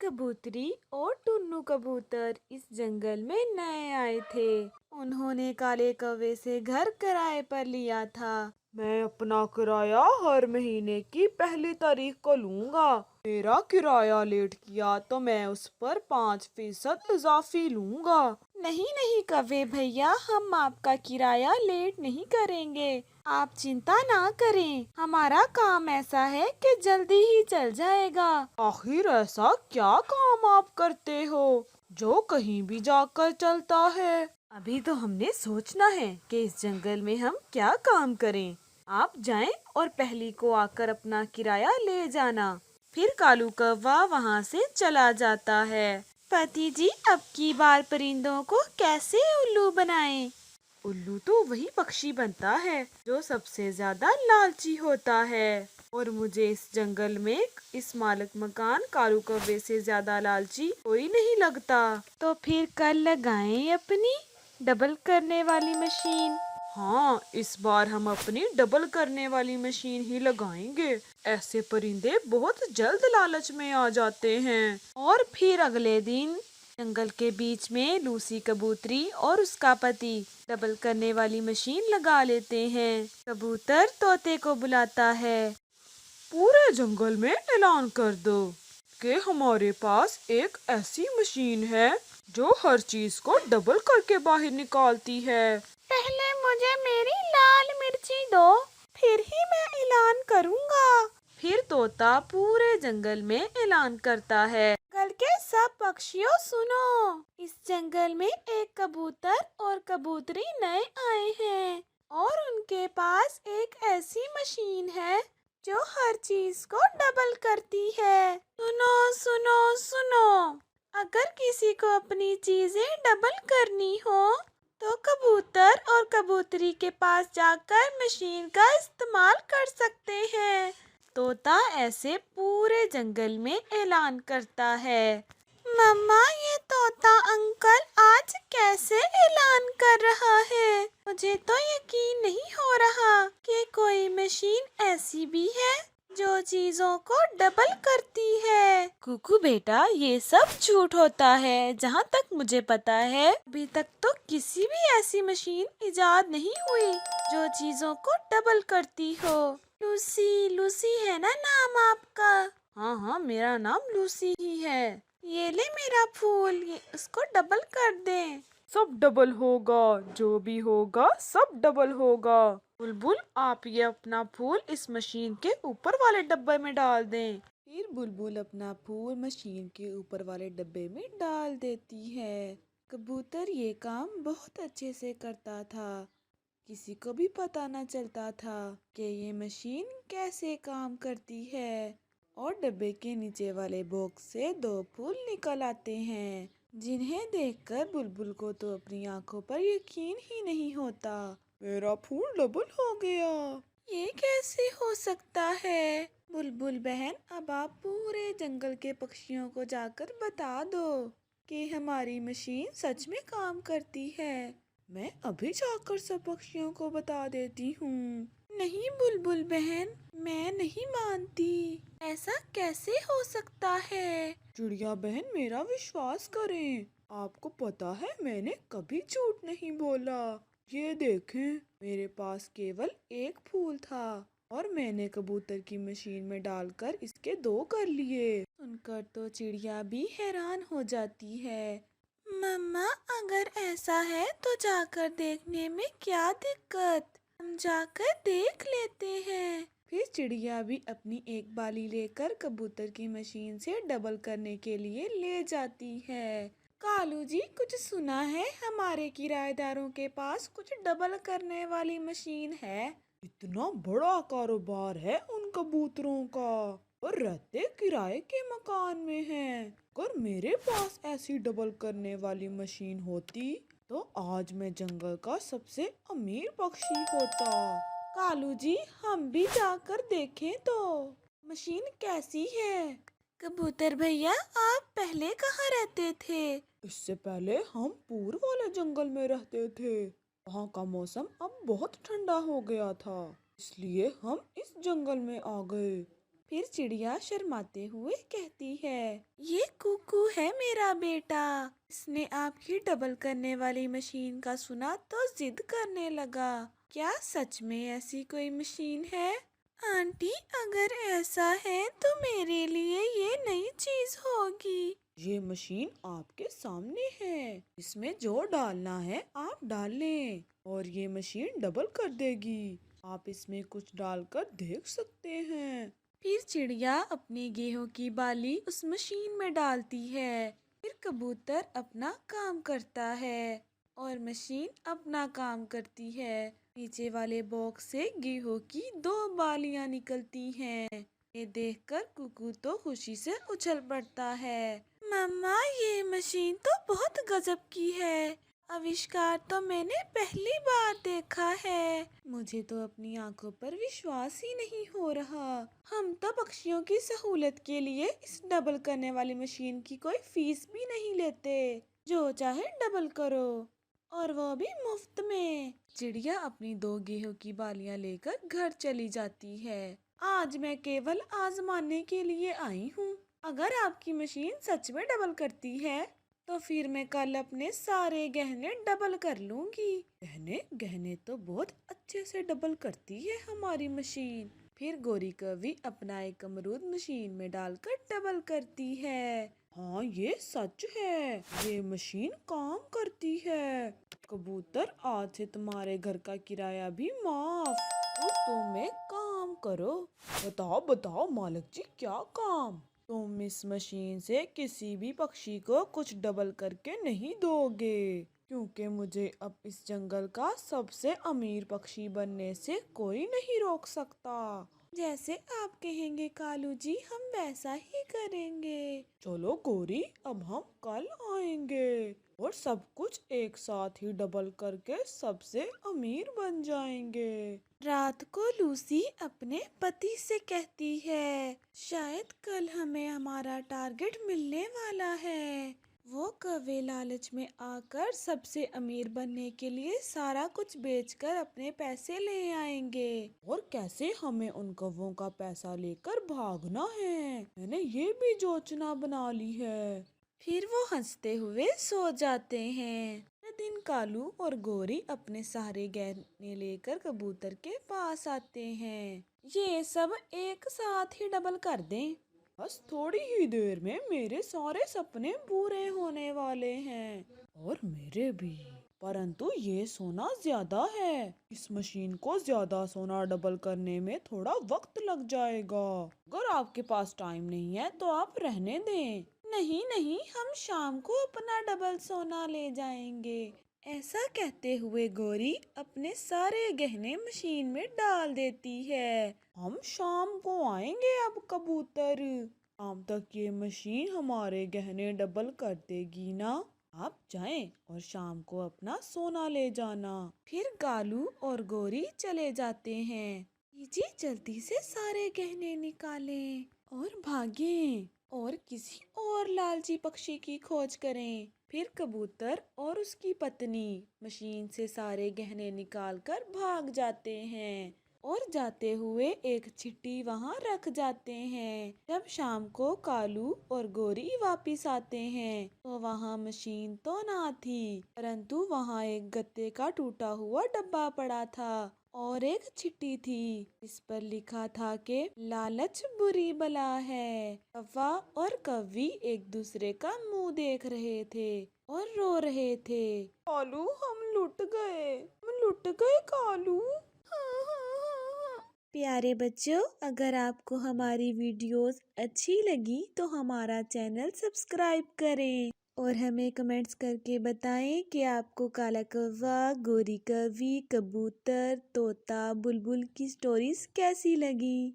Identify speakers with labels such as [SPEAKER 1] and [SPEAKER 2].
[SPEAKER 1] कबूतरी और टुन्नू कबूतर इस जंगल में नए आए थे। उन्होंने काले कौवे से घर किराए पर लिया था।
[SPEAKER 2] मैं अपना किराया हर महीने की पहली तारीख को लूंगा। मेरा किराया लेट किया तो मैं उस पर 5% इजाफी लूंगा।
[SPEAKER 1] नहीं नहीं कौवे भैया, हम आपका किराया लेट नहीं करेंगे। आप चिंता ना करें, हमारा काम ऐसा है कि जल्दी ही चल जाएगा।
[SPEAKER 2] आखिर ऐसा क्या काम आप करते हो जो कहीं भी जाकर चलता है?
[SPEAKER 1] अभी तो हमने सोचना है कि इस जंगल में हम क्या काम करें। आप जाएं और पहली को आकर अपना किराया ले जाना। फिर कालू कौवा वहाँ से चला जाता है। पति जी, अब की बार परिंदों को कैसे उल्लू बनाएं?
[SPEAKER 2] उल्लू तो वही पक्षी बनता है जो सबसे ज्यादा लालची होता है। और मुझे इस जंगल में इस मालिक मकान कालू कौवे से ज्यादा लालची कोई नहीं लगता।
[SPEAKER 1] तो फिर कल लगाएं अपनी डबल करने वाली मशीन।
[SPEAKER 2] हाँ, इस बार हम अपनी डबल करने वाली मशीन ही लगाएंगे। ऐसे परिंदे बहुत जल्द लालच में आ जाते हैं।
[SPEAKER 1] और फिर अगले दिन जंगल के बीच में लूसी कबूतरी और उसका पति डबल करने वाली मशीन लगा लेते हैं। कबूतर तोते को बुलाता है।
[SPEAKER 2] पूरे जंगल में ऐलान कर दो कि हमारे पास एक ऐसी मशीन है जो हर चीज को डबल करके बाहर निकालती है।
[SPEAKER 1] पहले मुझे मेरी लाल मिर्ची दो, फिर ही मैं ऐलान करूंगा। फिर तोता पूरे जंगल में ऐलान करता है। जंगल के सब पक्षियों सुनो, इस जंगल में एक कबूतर और कबूतरी नए आए हैं और उनके पास एक ऐसी मशीन है जो हर चीज को डबल करती है। सुनो सुनो सुनो, अगर किसी को अपनी चीजें डबल करनी हो तो कबूतर और कबूतरी के पास जाकर मशीन का इस्तेमाल कर सकते हैं। तोता ऐसे पूरे जंगल में ऐलान करता है। मम्मा, ये तोता अंकल आज कैसे ऐलान कर रहा है? मुझे तो यकीन नहीं हो रहा कि कोई मशीन ऐसी भी है जो चीजों को डबल करती है। कुकू बेटा, ये सब झूठ होता है। जहाँ तक मुझे पता है अभी तक तो किसी भी ऐसी मशीन इजाद नहीं हुई जो चीजों को डबल करती हो। लूसी, लूसी है ना नाम आपका?
[SPEAKER 2] हाँ हाँ, मेरा नाम लूसी ही है।
[SPEAKER 1] ये ले मेरा फूल, ये उसको डबल कर दे।
[SPEAKER 2] सब डबल होगा, जो भी होगा सब डबल होगा। बुलबुल, आप ये अपना फूल इस मशीन के ऊपर वाले डब्बे में डाल दें। फिर बुलबुल अपना फूल मशीन के ऊपर वाले डब्बे में डाल देती है। कबूतर ये काम बहुत अच्छे से करता था। किसी को भी पता न चलता था कि ये मशीन कैसे काम करती है। और डब्बे के नीचे वाले बॉक्स से दो फूल निकल आते हैं, जिन्हें देखकर बुलबुल को तो अपनी आंखों पर यकीन ही नहीं होता। मेरा फूल डबल हो गया।
[SPEAKER 1] ये कैसे हो सकता है? बुलबुल बहन, अब आप पूरे जंगल के पक्षियों को जाकर बता दो कि हमारी मशीन सच में काम करती है।
[SPEAKER 2] मैं अभी जाकर सब पक्षियों को बता देती हूँ।
[SPEAKER 1] नहीं बुलबुल बहन, मैं नहीं मानती। ऐसा कैसे हो सकता है?
[SPEAKER 2] चिड़िया बहन, मेरा विश्वास करें। आपको पता है मैंने कभी झूठ नहीं बोला। ये देखें, मेरे पास केवल एक फूल था और मैंने कबूतर की मशीन में डालकर इसके दो कर लिए।
[SPEAKER 1] सुनकर तो चिड़िया भी हैरान हो जाती है। मम्मा, अगर ऐसा है तो जाकर देखने में क्या दिक्कत? हम जाकर देख लेते हैं।
[SPEAKER 2] फिर चिड़िया भी अपनी एक बाली लेकर कबूतर की मशीन से डबल करने के लिए ले जाती है।
[SPEAKER 1] कालू जी, कुछ सुना है हमारे किराएदारों के पास कुछ डबल करने वाली मशीन है?
[SPEAKER 2] इतना बड़ा कारोबार है उन कबूतरों का और रहते किराए के मकान में हैं। अगर मेरे पास ऐसी डबल करने वाली मशीन होती तो आज मैं जंगल का सबसे अमीर पक्षी होता।
[SPEAKER 1] कालू जी, हम भी जाकर देखें तो मशीन कैसी है। कबूतर भैया, आप पहले कहाँ रहते थे?
[SPEAKER 2] इससे पहले हम पूर्व वाले जंगल में रहते थे। वहाँ का मौसम अब बहुत ठंडा हो गया था, इसलिए हम इस जंगल में आ गए।
[SPEAKER 1] फिर चिड़िया शर्माते हुए कहती है, ये है मेरा बेटा। इसने आपकी डबल करने वाली मशीन का सुना तो जिद करने लगा। क्या सच में ऐसी कोई मशीन है? आंटी, अगर ऐसा है तो मेरे लिए ये नई चीज होगी।
[SPEAKER 2] ये मशीन आपके सामने है, इसमें जो डालना है आप डाल लें और ये मशीन डबल कर देगी। आप इसमें कुछ डालकर देख सकते हैं।
[SPEAKER 1] फिर चिड़िया अपनी गेहूं की बाली उस मशीन में डालती है। फिर कबूतर अपना काम करता है और मशीन अपना काम करती है। नीचे वाले बॉक्स से गेहूं की 2 बालियां निकलती हैं। ये देखकर कुकू तो खुशी से उछल पड़ता है। मम्मा, ये मशीन तो बहुत गजब की है। आविष्कार तो मैंने पहली बार देखा है। मुझे तो अपनी आंखों पर विश्वास ही नहीं हो रहा। हम तो पक्षियों की सहूलत के लिए इस डबल करने वाली मशीन की कोई फीस भी नहीं लेते। जो चाहे डबल करो, और वो भी मुफ्त में। चिड़िया अपनी 2 गेहूं की बालियां लेकर घर चली जाती है। आज मैं केवल आजमाने के लिए आई हूँ। अगर आपकी मशीन सच में डबल करती है तो फिर मैं कल अपने सारे गहने डबल कर लूंगी। गहने तो बहुत अच्छे से डबल करती है हमारी मशीन। फिर गोरी कवि अपना एक अमरूद मशीन में डालकर डबल करती है।
[SPEAKER 2] हाँ, ये सच है, ये मशीन काम करती है। कबूतर, आज से तुम्हारे घर का किराया भी माफ। तो तुम एक काम करो। बताओ बताओ मालिक जी, क्या काम? तुम इस मशीन से किसी भी पक्षी को कुछ डबल करके नहीं दोगे, क्योंकि मुझे अब इस जंगल का सबसे अमीर पक्षी बनने से कोई नहीं रोक सकता।
[SPEAKER 1] जैसे आप कहेंगे कालू जी, हम वैसा ही करेंगे।
[SPEAKER 2] चलो गोरी, अब हम कल आएंगे और सब कुछ एक साथ ही डबल करके सबसे अमीर बन जाएंगे।
[SPEAKER 1] रात को लूसी अपने पति से कहती है, शायद कल हमें हमारा टारगेट मिलने वाला है। वो कौवे लालच में आकर सबसे अमीर बनने के लिए सारा कुछ बेचकर अपने पैसे ले आएंगे।
[SPEAKER 2] और कैसे हमें उन कौवों का पैसा लेकर भागना है, मैंने ये भी योजना बना ली है।
[SPEAKER 1] फिर वो हंसते हुए सो जाते हैं। अगले दिन कालू और गोरी अपने सारे गहने लेकर कबूतर के पास आते हैं। ये सब एक साथ ही डबल कर दें।
[SPEAKER 2] बस थोड़ी ही देर में मेरे सारे सपने पूरे होने वाले हैं और मेरे भी। परंतु ये सोना ज्यादा है, इस मशीन को ज्यादा सोना डबल करने में थोड़ा वक्त लग जाएगा। अगर आपके पास टाइम नहीं है तो आप रहने दें।
[SPEAKER 1] नहीं नहीं, हम शाम को अपना डबल सोना ले जाएंगे। ऐसा कहते हुए गोरी अपने सारे गहने मशीन में डाल देती है।
[SPEAKER 2] हम शाम को आएंगे अब कबूतर। शाम तक ये मशीन हमारे गहने डबल कर देगी ना। आप जाएं और शाम को अपना सोना ले जाना।
[SPEAKER 1] फिर कालू और गोरी चले जाते हैं। जी जल्दी से सारे गहने निकालें और भागें और किसी और लालची पक्षी की खोज करें। फिर कबूतर और उसकी पत्नी मशीन से सारे गहने निकालकर भाग जाते हैं और जाते हुए एक चिट्ठी वहां रख जाते हैं। जब शाम को कालू और गोरी वापिस आते हैं तो वहां मशीन तो ना थी, परंतु वहां एक गत्ते का टूटा हुआ डब्बा पड़ा था और एक चिट्ठी थी। इस पर लिखा था कि लालच बुरी बला है। कौवा और कौवी एक दूसरे का मुंह देख रहे थे और रो रहे थे।
[SPEAKER 2] कालू, हम लुट गए कालू।
[SPEAKER 1] प्यारे बच्चों, अगर आपको हमारी वीडियोस अच्छी लगी तो हमारा चैनल सब्सक्राइब करें और हमें कमेंट्स करके बताएं कि आपको काला कौवा, गोरी कौवी, कबूतर, तोता, बुलबुल की स्टोरीज कैसी लगी।